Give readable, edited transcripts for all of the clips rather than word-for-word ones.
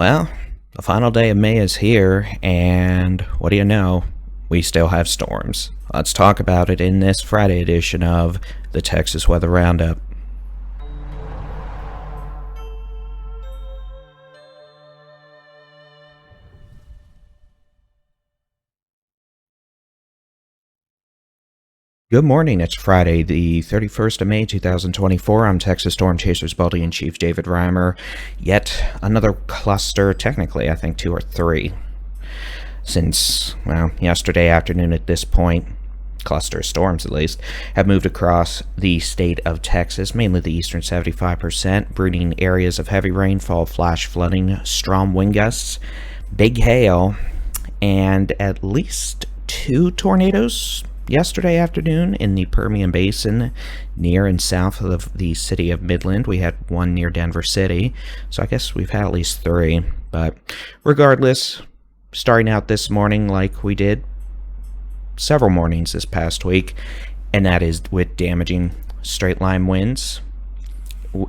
Well, the final day of May is here, and what do you know? We still have storms. Let's talk about it in this Friday edition of the Texas Weather Roundup. Good morning, it's Friday, the 31st of May, 2024. I'm Texas Storm Chasers Bully-in-Chief David Reimer. Yet another cluster, technically I think 2 or 3, since, well, yesterday afternoon at this point, cluster of storms at least, have moved across the state of Texas, mainly the eastern 75%, bringing areas of heavy rainfall, flash flooding, strong wind gusts, big hail, and at least 2 tornadoes yesterday afternoon in the Permian Basin near and south of the city of Midland. We had one near Denver City, so I guess we've had at least 3. But regardless, starting out this morning like we did several mornings this past week, and that is with damaging straight line winds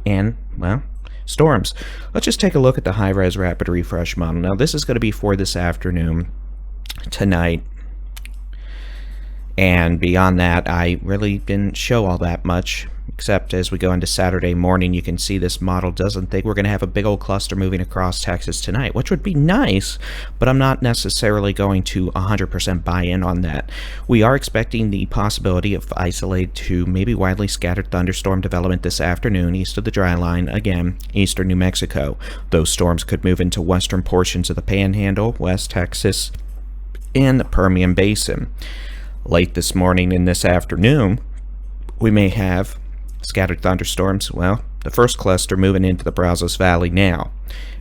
and, well, storms. Let's just take a look at the high-res rapid refresh model. Now, this is going to be for this afternoon, tonight, and beyond that, I really didn't show all that much, except as we go into Saturday morning, you can see this model doesn't think we're going to have a big old cluster moving across Texas tonight, which would be nice, but I'm not necessarily going to 100% buy in on that. We are expecting the possibility of isolated to maybe widely scattered thunderstorm development this afternoon east of the dry line, again, eastern New Mexico. Those storms could move into western portions of the Panhandle, West Texas, and the Permian Basin. Late this morning and this afternoon, we may have scattered thunderstorms. Well, the first cluster moving into the Brazos Valley now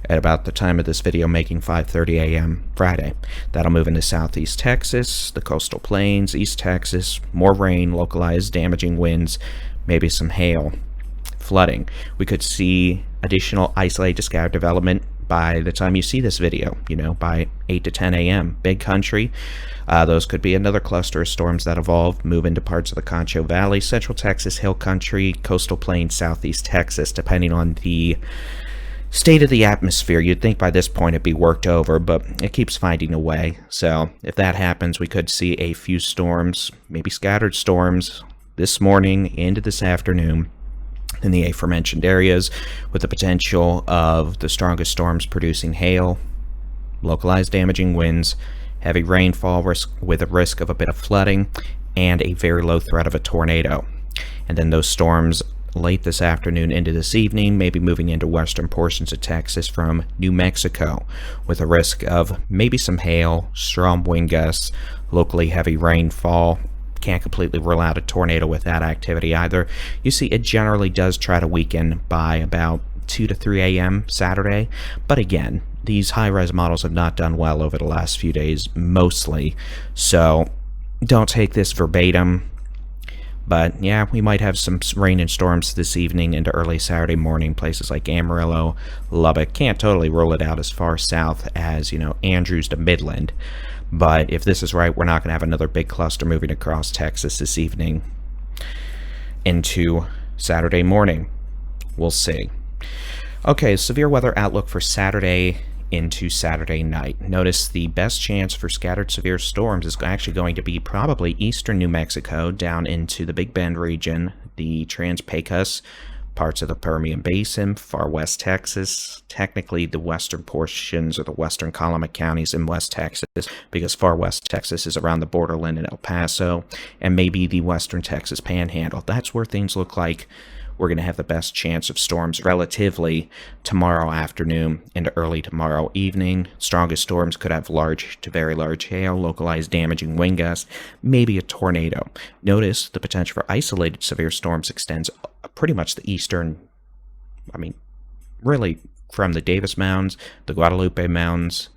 at about the time of this video, making 5:30 a.m. Friday. That'll move into southeast Texas, the coastal plains, East Texas, more rain, localized damaging winds, maybe some hail, flooding. We could see additional isolated scattered development by the time you see this video, by 8 to 10 a.m. Big country. Those could be another cluster of storms that evolve, move into parts of the Concho Valley, Central Texas, Hill Country, Coastal Plains, Southeast Texas, depending on the state of the atmosphere. You'd think by this point it'd be worked over, but it keeps finding a way. So if that happens, we could see a few storms, maybe scattered storms, this morning into this afternoon in the aforementioned areas, with the potential of the strongest storms producing hail, localized damaging winds, heavy rainfall with a risk of a bit of flooding, and a very low threat of a tornado. And then those storms late this afternoon into this evening, maybe moving into western portions of Texas from New Mexico, with a risk of maybe some hail, strong wind gusts, locally heavy rainfall. Can't completely rule out a tornado with that activity either. You see, it generally does try to weaken by about 2 to 3 a.m. Saturday, but again, these high-res models have not done well over the last few days, mostly, so don't take this verbatim. But yeah, we might have some rain and storms this evening into early Saturday morning, places like Amarillo, Lubbock. Can't totally rule it out as far south as, Andrews to Midland. But if this is right, we're not going to have another big cluster moving across Texas this evening into Saturday morning. We'll see. Okay, severe weather outlook for Saturday into Saturday night. Notice the best chance for scattered severe storms is actually going to be probably eastern New Mexico down into the Big Bend region, the Trans-Pecos, parts of the Permian Basin, far west Texas, technically the western portions or the western column of counties in West Texas, because far west Texas is around the borderland in El Paso, and maybe the western Texas Panhandle. That's where things look like we're going to have the best chance of storms relatively tomorrow afternoon into early tomorrow evening. Strongest storms could have large to very large hail, localized damaging wind gusts, maybe a tornado. Notice the potential for isolated severe storms extends pretty much the eastern, really from the Davis Mountains, the Guadalupe Mountains,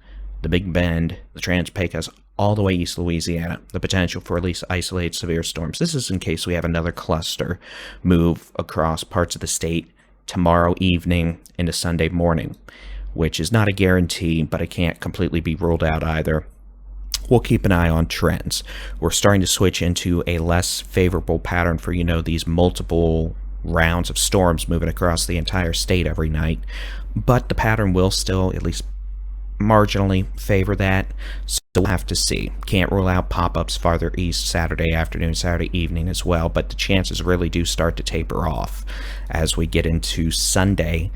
the Big Bend, the Trans-Pecos, all the way east Louisiana, the potential for at least isolated severe storms. This is in case we have another cluster move across parts of the state tomorrow evening into Sunday morning, which is not a guarantee, but it can't completely be ruled out either. We'll keep an eye on trends. We're starting to switch into a less favorable pattern for, these multiple rounds of storms moving across the entire state every night, but the pattern will still, at least marginally favor that. So we'll have to see. Can't rule out pop-ups farther east Saturday afternoon, Saturday evening as well, but the chances really do start to taper off as we get into Sunday.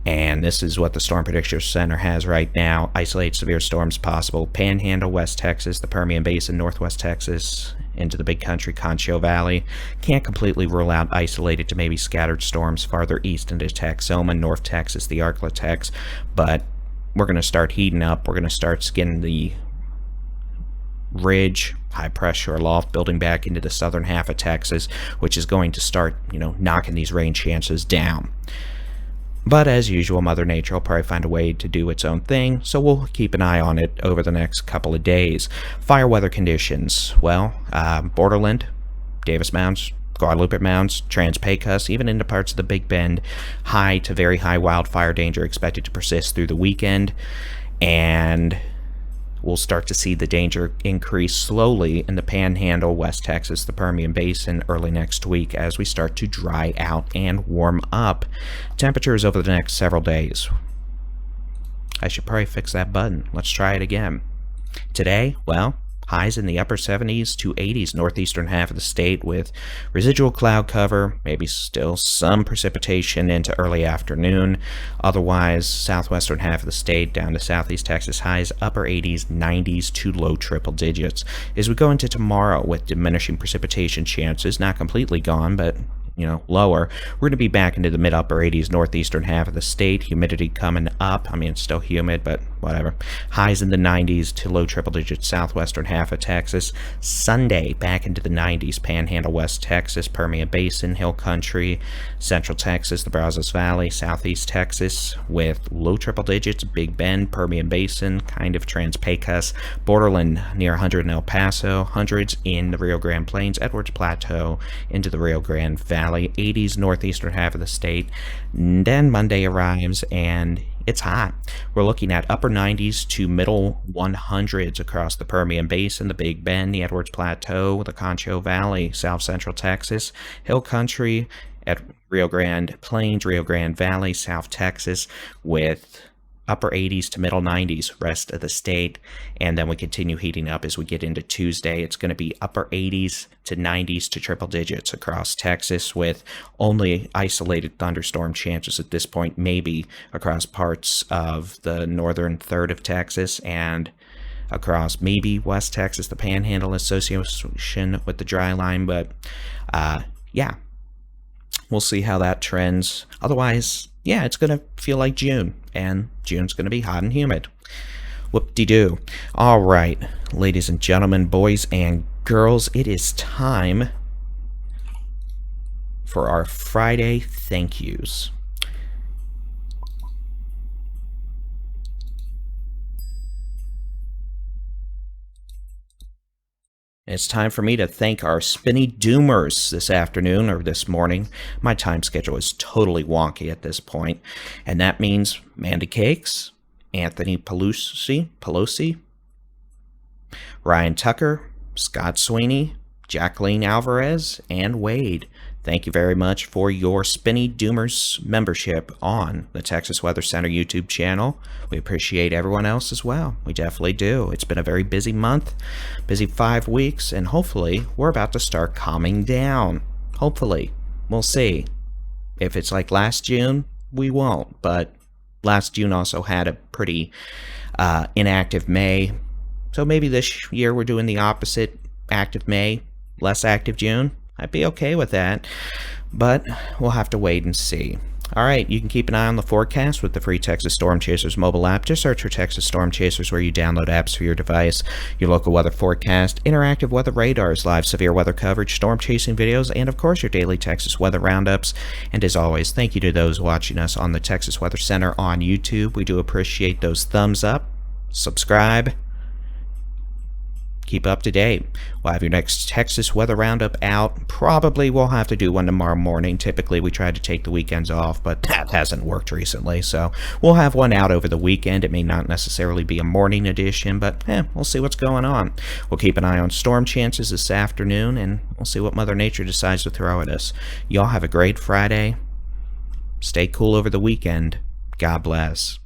And this is what the Storm Prediction Center has right now. Isolated severe storms possible. Panhandle, West Texas, the Permian Basin, Northwest Texas, into the Big Country, Concho Valley. Can't completely rule out isolated to maybe scattered storms farther east into Texoma, North Texas, the Arklatex. But we're going to start heating up. We're going to start skinning the ridge, high pressure aloft, building back into the southern half of Texas, which is going to start, knocking these rain chances down. But as usual, Mother Nature will probably find a way to do its own thing, so we'll keep an eye on it over the next couple of days. Fire weather conditions. Well, Borderland, Davis Mounds, Guadalupe Mounds, Trans-Pecos, even into parts of the Big Bend, high to very high wildfire danger expected to persist through the weekend. And we'll start to see the danger increase slowly in the Panhandle, West Texas, the Permian Basin early next week as we start to dry out and warm up. Temperatures over the next several days. I should probably fix that button. Let's try it again. Today, well, highs in the upper 70s to 80s northeastern half of the state with residual cloud cover, maybe still some precipitation into early afternoon. Otherwise, southwestern half of the state down to southeast Texas highs upper 80s, 90s to low triple digits. As we go into tomorrow with diminishing precipitation chances, not completely gone, but lower, we're going to be back into the mid-upper 80s northeastern half of the state. Humidity coming up. I mean, it's still humid, but whatever. Highs in the 90s to low triple digits southwestern half of Texas. Sunday, back into the 90s, Panhandle, West Texas, Permian Basin, Hill Country, Central Texas, the Brazos Valley, Southeast Texas, with low triple digits, Big Bend, Permian Basin, kind of Trans-Pecos, Borderland near 100 in El Paso, hundreds in the Rio Grande Plains, Edwards Plateau, into the Rio Grande Valley, 80s northeastern half of the state. And then Monday arrives and it's hot. We're looking at upper 90s to middle 100s across the Permian Basin, the Big Bend, the Edwards Plateau, the Concho Valley, South Central Texas, Hill Country, at Rio Grande Plains, Rio Grande Valley, South Texas, with upper 80s to middle 90s rest of the state. And then we continue heating up as we get into Tuesday. It's going to be upper 80s to 90s to triple digits across Texas, with only isolated thunderstorm chances at this point, maybe across parts of the northern third of Texas and across maybe West Texas, the Panhandle association with the dry line. But yeah, we'll see how that trends. Otherwise, yeah, it's going to feel like June, and June's going to be hot and humid. Whoop-de-doo. All right, ladies and gentlemen, boys and girls, it is time for our Friday thank yous. It's time for me to thank our spinny doomers this afternoon or this morning. My time schedule is totally wonky at this point, and that means Mandy Cakes, Anthony Pelosi, Ryan Tucker, Scott Sweeney, Jacqueline Alvarez, and Wade. Thank you very much for your Spinny Doomers membership on the Texas Weather Center YouTube channel. We appreciate everyone else as well. We definitely do. It's been a very busy month, busy 5 weeks, and hopefully we're about to start calming down. Hopefully. We'll see. If it's like last June, we won't. But last June also had a pretty inactive May. So maybe this year we're doing the opposite. Active May, less active June. I'd be okay with that, but we'll have to wait and see. All right, you can keep an eye on the forecast with the free Texas Storm Chasers mobile app. Just search for Texas Storm Chasers where you download apps for your device. Your local weather forecast, interactive weather radars, live severe weather coverage, storm chasing videos, and of course your daily Texas weather roundups. And as always, thank you to those watching us on the Texas Weather Center on YouTube. We do appreciate those thumbs up, subscribe, keep up to date. We'll have your next Texas weather roundup out. Probably we'll have to do one tomorrow morning. Typically we try to take the weekends off, but that hasn't worked recently, so we'll have one out over the weekend. It may not necessarily be a morning edition, but we'll see what's going on. We'll keep an eye on storm chances this afternoon, and we'll see what Mother Nature decides to throw at us. Y'all have a great Friday. Stay cool over the weekend. God bless.